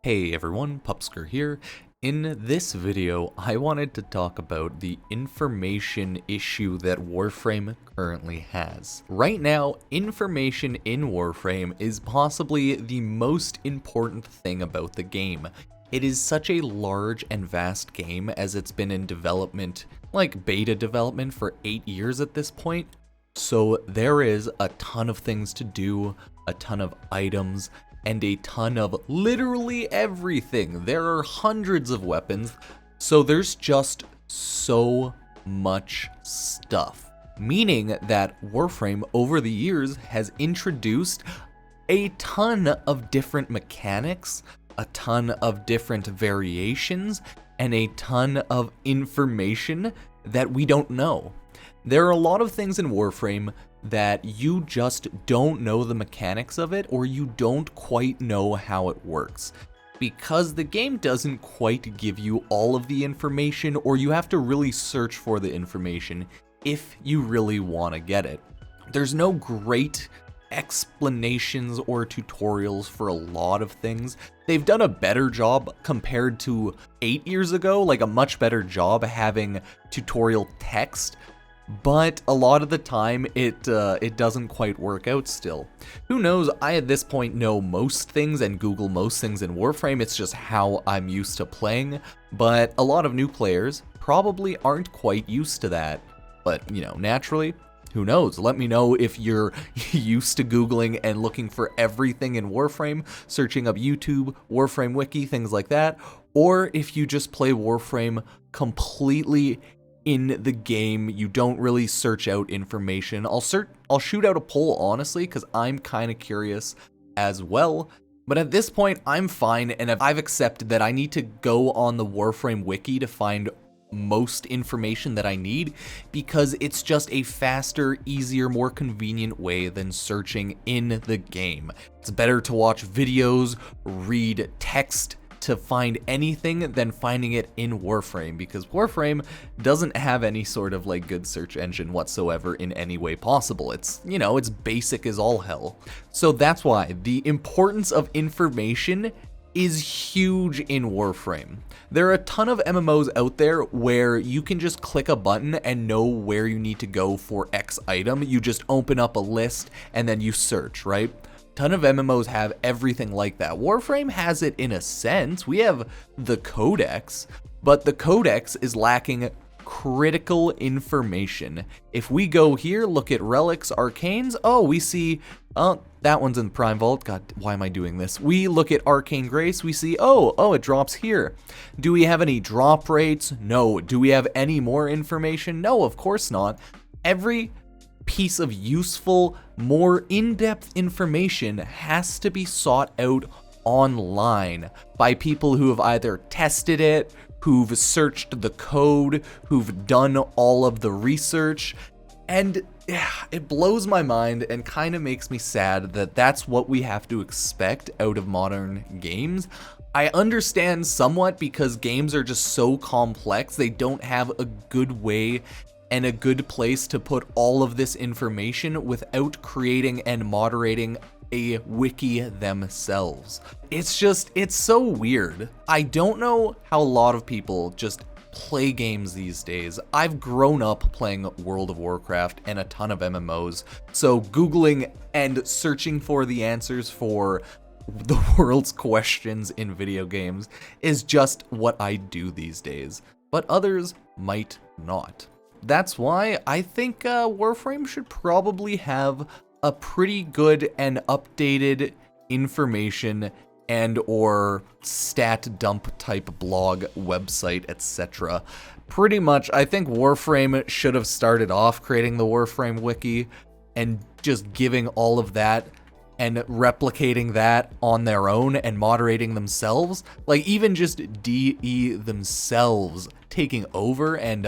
Hey everyone, Pupsker here. In this video, I wanted to talk about the information issue that Warframe currently has. Right now, information in Warframe is possibly the most important thing about the game. It is such a large and vast game as it's been in development, like beta development, for 8 years at this point. So there is a ton of things to do, a ton of items, and a ton of literally everything. There are hundreds of weapons, so there's just so much stuff. Meaning that Warframe over the years has introduced a ton of different mechanics, a ton of different variations, and a ton of information that we don't know. There are a lot of things in Warframe that you just don't know the mechanics of it, or you don't quite know how it works. Because the game doesn't quite give you all of the information, or you have to really search for the information if you really want to get it. There's no great explanations or tutorials for a lot of things. They've done a better job compared to 8 years ago, like a much better job having tutorial text. But a lot of the time, it doesn't quite work out still. Who knows, I at this point know most things and Google most things in Warframe, it's just how I'm used to playing, but a lot of new players probably aren't quite used to that. But, you know, naturally, who knows? Let me know if you're used to Googling and looking for everything in Warframe, searching up YouTube, Warframe wiki, things like that, or if you just play Warframe completely in the game, you don't really search out information. I'll shoot out a poll, honestly, because I'm kind of curious as well. But at this point, I'm fine, and I've accepted that I need to go on the Warframe wiki to find most information that I need, because it's just a faster, easier, more convenient way than searching in the game. It's better to watch videos, read text, to find anything than finding it in Warframe, because Warframe doesn't have any sort of like good search engine whatsoever in any way possible. It's, you know, it's basic as all hell. So that's why the importance of information is huge in Warframe. There are a ton of MMOs out there where you can just click a button and know where you need to go for X item. You just open up a list and then you search, right? Ton of MMOs have everything like that. Warframe has it in a sense. We have the Codex, but the Codex is lacking critical information. If we go here, look at relics, arcanes, oh, we see, that one's in Prime Vault. God, why am I doing this? We look at Arcane Grace, we see, oh, it drops here. Do we have any drop rates? No. Do we have any more information? No, of course not. Every piece of useful, more in-depth information has to be sought out online by people who have either tested it, who've searched the code, who've done all of the research, and it blows my mind and kind of makes me sad that that's what we have to expect out of modern games. I understand somewhat because games are just so complex, they don't have a good way and a good place to put all of this information without creating and moderating a wiki themselves. It's so weird. I don't know how a lot of people just play games these days. I've grown up playing World of Warcraft and a ton of MMOs, so Googling and searching for the answers for the world's questions in video games is just what I do these days, but others might not. That's why I think Warframe should probably have a pretty good and updated information and or stat dump type blog, website, etc. Pretty much, I think Warframe should have started off creating the Warframe wiki and just giving all of that and replicating that on their own and moderating themselves. Like even just DE themselves taking over and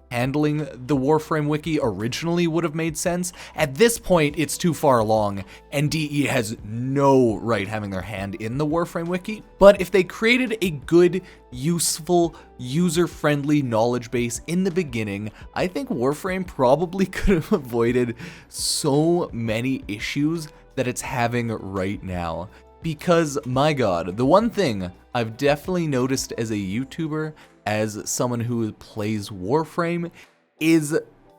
handling the Warframe wiki originally would have made sense. At this point, it's too far along, and DE has no right having their hand in the Warframe wiki. But if they created a good, useful, user-friendly knowledge base in the beginning, I think Warframe probably could have avoided so many issues that it's having right now. because my god, the one thing I've definitely noticed as a YouTuber, as someone who plays Warframe, is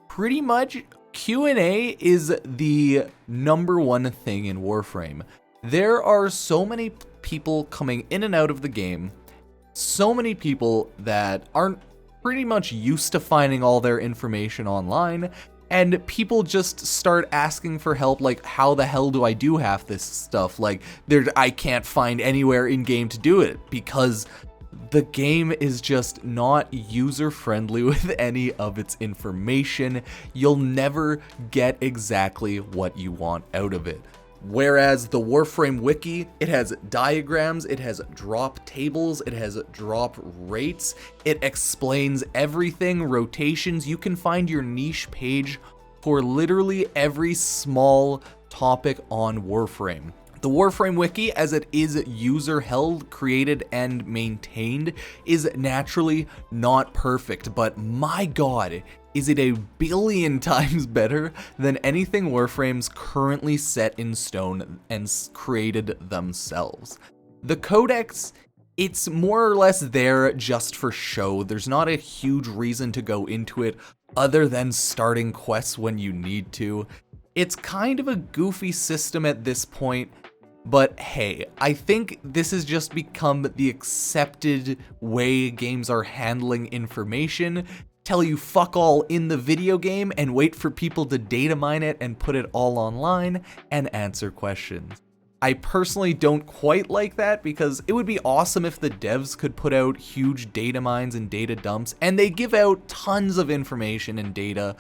pretty much Q&A is the #1 thing in Warframe. There are so many people coming in and out of the game, so many people that aren't pretty much used to finding all their information online, and people just start asking for help, like, how the hell do I do half this stuff? Like, I can't find anywhere in-game to do it, because the game is just not user-friendly with any of its information. You'll never get exactly what you want out of it. Whereas the Warframe wiki, it has diagrams, it has drop tables, it has drop rates, it explains everything, rotations. You can find your niche page for literally every small topic on Warframe. The Warframe wiki, as it is user-held, created, and maintained, is naturally not perfect, but my god, is it a billion times better than anything Warframe's currently set in stone and created themselves. The codex, it's more or less there just for show. There's not a huge reason to go into it other than starting quests when you need to. It's kind of a goofy system at this point, but hey, I think this has just become the accepted way games are handling information. Tell you fuck all in the video game and wait for people to data mine it and put it all online and answer questions. I personally don't quite like that, because it would be awesome if the devs could put out huge data mines and data dumps, and they give out tons of information and data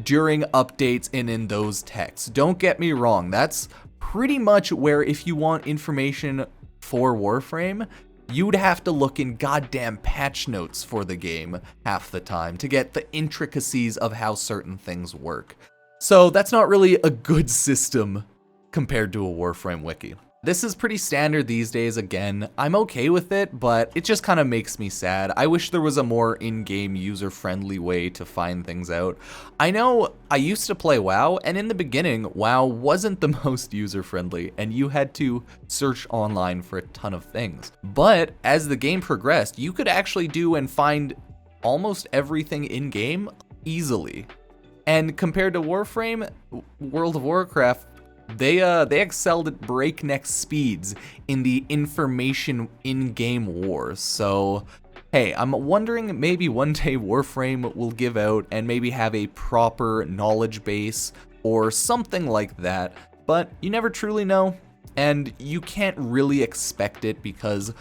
during updates and in those texts. Don't get me wrong, that's pretty much where, if you want information for Warframe, you'd have to look in goddamn patch notes for the game half the time to get the intricacies of how certain things work. So that's not really a good system compared to a Warframe wiki. This is pretty standard these days. Again, I'm okay with it, but it just kind of makes me sad. I wish there was a more in-game user-friendly way to find things out. I know I used to play WoW, and in the beginning, WoW wasn't the most user-friendly, and you had to search online for a ton of things. But as the game progressed, you could actually do and find almost everything in-game easily. And compared to Warframe, World of Warcraft, they excelled at breakneck speeds in the information in-game wars. So, hey, I'm wondering maybe one day Warframe will give out and maybe have a proper knowledge base or something like that, but you never truly know, and you can't really expect it, because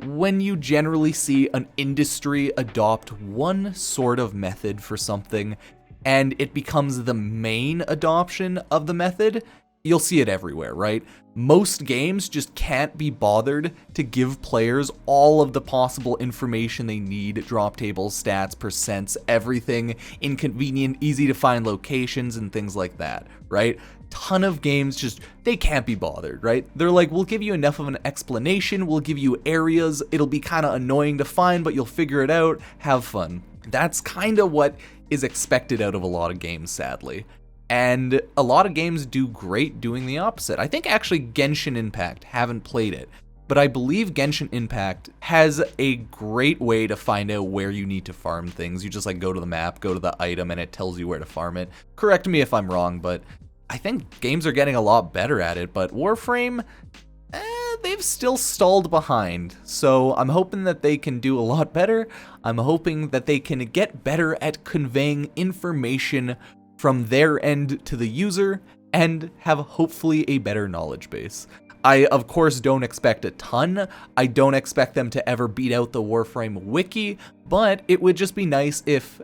when you generally see an industry adopt one sort of method for something and it becomes the main adoption of the method, you'll see it everywhere, right? Most games just can't be bothered to give players all of the possible information they need, drop tables, stats, percents, everything, inconvenient, easy to find locations and things like that, right? Ton of games just, they can't be bothered, right? They're like, we'll give you enough of an explanation, we'll give you areas, it'll be kind of annoying to find, but you'll figure it out, have fun. That's kind of what is expected out of a lot of games, sadly. And a lot of games do great doing the opposite. I think actually Genshin Impact, haven't played it, but I believe Genshin Impact has a great way to find out where you need to farm things. You just like go to the map, go to the item, and it tells you where to farm it. Correct me if I'm wrong, but I think games are getting a lot better at it. But Warframe, they've still stalled behind. So I'm hoping that they can do a lot better. I'm hoping that they can get better at conveying information from their end to the user, and have hopefully a better knowledge base. I, of course, don't expect a ton. I don't expect them to ever beat out the Warframe wiki, but it would just be nice if,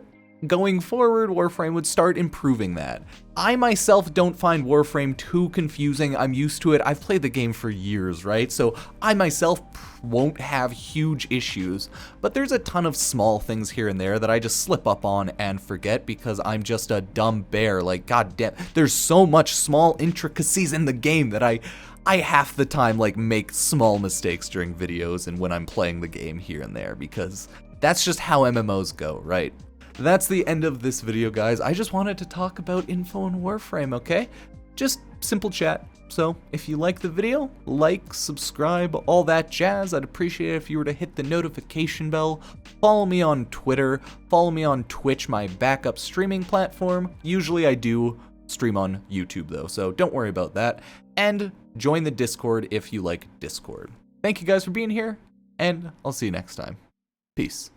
going forward, Warframe would start improving that. I myself don't find Warframe too confusing. I'm used to it. I've played the game for years, right? So I myself won't have huge issues, but there's a ton of small things here and there that I just slip up on and forget because I'm just a dumb bear. Like, goddamn, there's so much small intricacies in the game that I half the time like make small mistakes during videos and when I'm playing the game here and there, because that's just how MMOs go, right? That's the end of this video, guys. I just wanted to talk about info in Warframe, okay? Just simple chat. So if you like the video, like, subscribe, all that jazz. I'd appreciate it if you were to hit the notification bell. Follow me on Twitter, follow me on Twitch, my backup streaming platform. Usually I do stream on YouTube though, so don't worry about that. And join the Discord if you like Discord. Thank you guys for being here, and I'll see you next time. Peace.